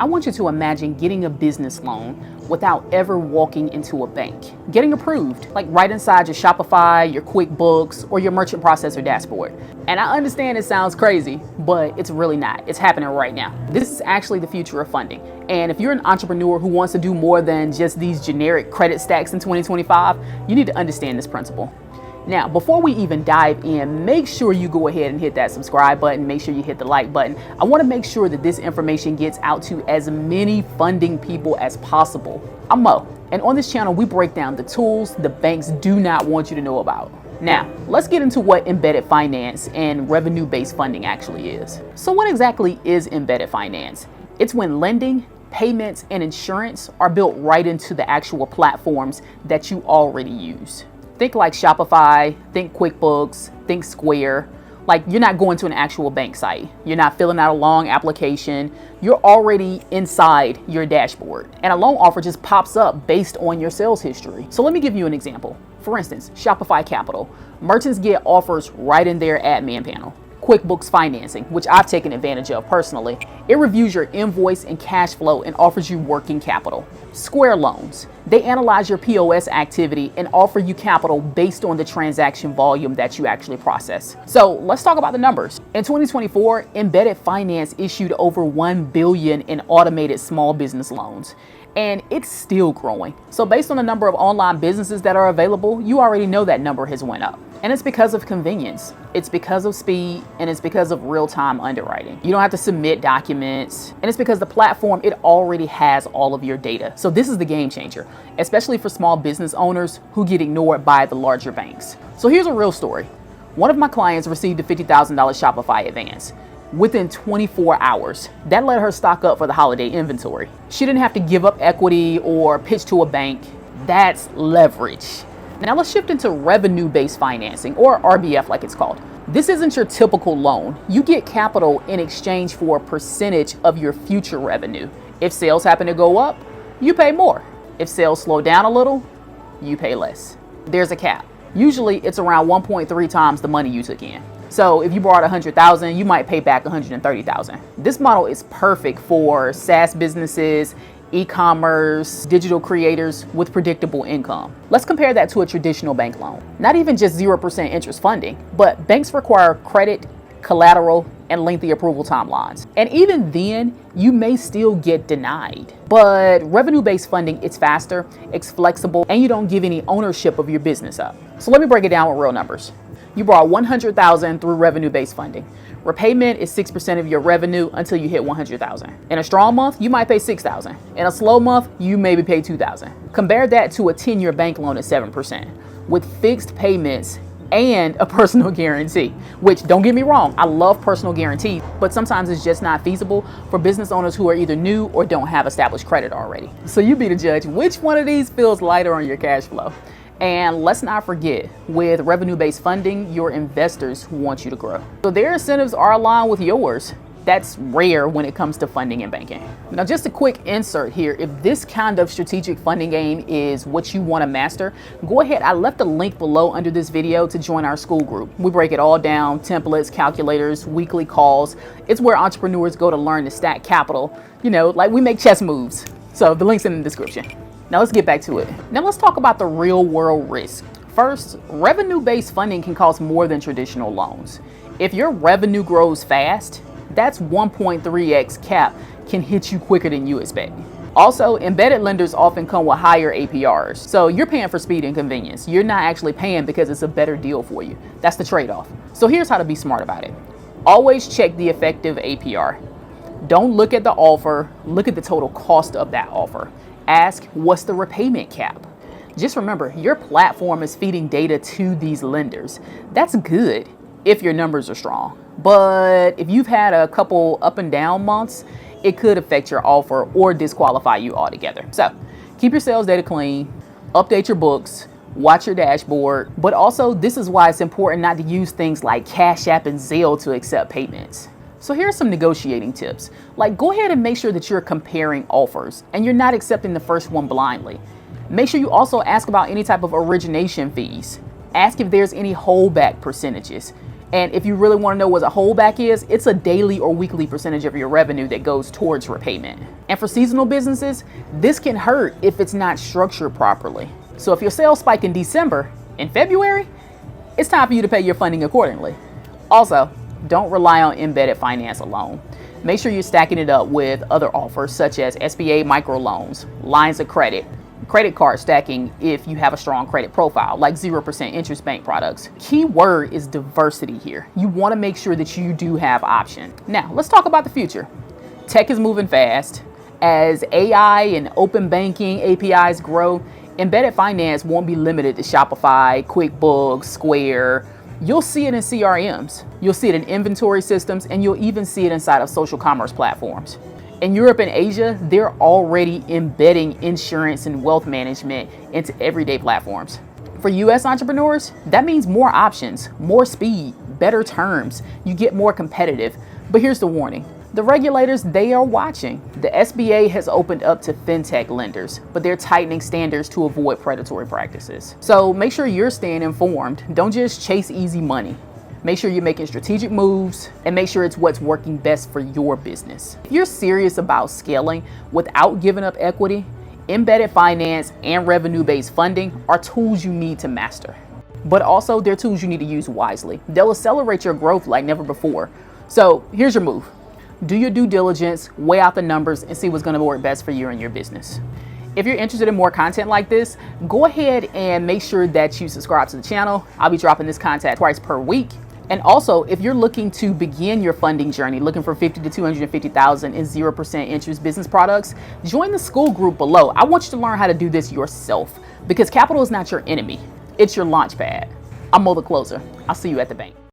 I want you to imagine getting a business loan without ever walking into a bank. Getting approved, like right inside your Shopify, your QuickBooks, or your merchant processor dashboard. And I understand it sounds crazy, but it's really not. It's happening right now. This is actually the future of funding. And if you're an entrepreneur who wants to do more than just these generic credit stacks in 2025, you need to understand this principle. Now, before we even dive in, make sure you go ahead and hit that subscribe button. Make sure you hit the like button. I want to make sure that this information gets out to as many funding people as possible. I'm Mo, and on this channel, we break down the tools the banks do not want you to know about. Now, let's get into what embedded finance and revenue-based funding actually is. So what exactly is embedded finance? It's when lending, payments, and insurance are built right into the actual platforms that you already use. Think like Shopify, think QuickBooks, think Square. Like you're not going to an actual bank site. You're not filling out a long application. You're already inside your dashboard. And a loan offer just pops up based on your sales history. So let me give you an example. For instance, Shopify Capital. Merchants get offers right in their admin panel. QuickBooks Financing, which I've taken advantage of personally. It reviews your invoice and cash flow and offers you working capital. Square Loans. They analyze your POS activity and offer you capital based on the transaction volume that you actually process. So let's talk about the numbers. In 2024, embedded finance issued over $1 billion in automated small business loans. And it's still growing. So based on the number of online businesses that are available, you already know that number has went up. And it's because of convenience, it's because of speed, and it's because of real-time underwriting. You don't have to submit documents, and it's because the platform, it already has all of your data. So this is the game changer, especially for small business owners who get ignored by the larger banks. So here's a real story. One of my clients received a $50,000 Shopify advance. Within 24 hours, that let her stock up for the holiday inventory. She didn't have to give up equity or pitch to a bank. That's leverage. Now let's shift into revenue-based financing, or RBF like it's called. This isn't your typical loan. You get capital in exchange for a percentage of your future revenue. If sales happen to go up, you pay more. If sales slow down a little, you pay less. There's a cap. Usually it's around 1.3 times the money you took in. So if you borrowed 100,000, you might pay back 130,000. This model is perfect for SaaS businesses, e-commerce, digital creators with predictable income. Let's compare that to a traditional bank loan. Not even just 0% interest funding, but banks require credit, collateral, and lengthy approval timelines. And even then, you may still get denied. But revenue-based funding, it's faster, it's flexible, and you don't give any ownership of your business up. So let me break it down with real numbers. You borrow $100,000 through revenue-based funding. Repayment is 6% of your revenue until you hit $100,000. In a strong month, you might pay $6,000. In a slow month, you maybe pay $2,000. Compare that to a 10-year bank loan at 7%, with fixed payments and a personal guarantee, which, don't get me wrong, I love personal guarantees, but sometimes it's just not feasible for business owners who are either new or don't have established credit already. So you be the judge. Which one of these feels lighter on your cash flow? And let's not forget, with revenue-based funding, your investors want you to grow. So their incentives are aligned with yours. That's rare when it comes to funding and banking. Now, just a quick insert here. If this kind of strategic funding game is what you want to master, go ahead. I left a link below under this video to join our school group. We break it all down, templates, calculators, weekly calls. It's where entrepreneurs go to learn to stack capital. You know, like we make chess moves. So the link's in the description. Now let's get back to it. Now let's talk about the real world risk. First, revenue-based funding can cost more than traditional loans. If your revenue grows fast, that's 1.3x cap can hit you quicker than you expect. Also, embedded lenders often come with higher APRs. So you're paying for speed and convenience. You're not actually paying because it's a better deal for you. That's the trade-off. So here's how to be smart about it. Always check the effective APR. Don't look at the offer, look at the total cost of that offer. Ask, what's the repayment cap? Just remember, your platform is feeding data to these lenders. That's good if your numbers are strong. But if you've had a couple up and down months, it could affect your offer or disqualify you altogether. So keep your sales data clean, update your books, watch your dashboard. But also, this is why it's important not to use things like Cash App and Zelle to accept payments. So here's some negotiating tips. Like, go ahead and make sure that you're comparing offers and you're not accepting the first one blindly. Make sure you also ask about any type of origination fees. Ask if there's any holdback percentages. And if you really want to know what a holdback is, it's a daily or weekly percentage of your revenue that goes towards repayment. And for seasonal businesses, this can hurt if it's not structured properly. So if your sales spike in December, in February, it's time for you to pay your funding accordingly. Also, don't rely on embedded finance alone. Make sure you're stacking it up with other offers such as SBA microloans, lines of credit, credit card stacking if you have a strong credit profile, like 0% interest bank products. Key word is diversity here. You want to make sure that you do have options. Now, let's talk about the future. Tech is moving fast. As AI and open banking APIs grow, embedded finance won't be limited to Shopify, QuickBooks, Square. You'll see it in CRMs. You'll see it in inventory systems, and you'll even see it inside of social commerce platforms. In Europe and Asia, they're already embedding insurance and wealth management into everyday platforms. For US entrepreneurs, that means more options, more speed, better terms. You get more competitive. But here's the warning. The regulators, they are watching. The SBA has opened up to fintech lenders, but they're tightening standards to avoid predatory practices. So make sure you're staying informed. Don't just chase easy money. Make sure you're making strategic moves and make sure it's what's working best for your business. If you're serious about scaling without giving up equity, embedded finance and revenue-based funding are tools you need to master. But also, they're tools you need to use wisely. They'll accelerate your growth like never before. So here's your move. Do your due diligence, weigh out the numbers, and see what's going to work best for you and your business. If you're interested in more content like this, go ahead and make sure that you subscribe to the channel. I'll be dropping this content twice per week. And also, if you're looking to begin your funding journey, looking for $50,000 to $250,000 in 0% interest business products, join the school group below. I want you to learn how to do this yourself because capital is not your enemy. It's your launch pad. I'm Mo the Closer. I'll see you at the bank.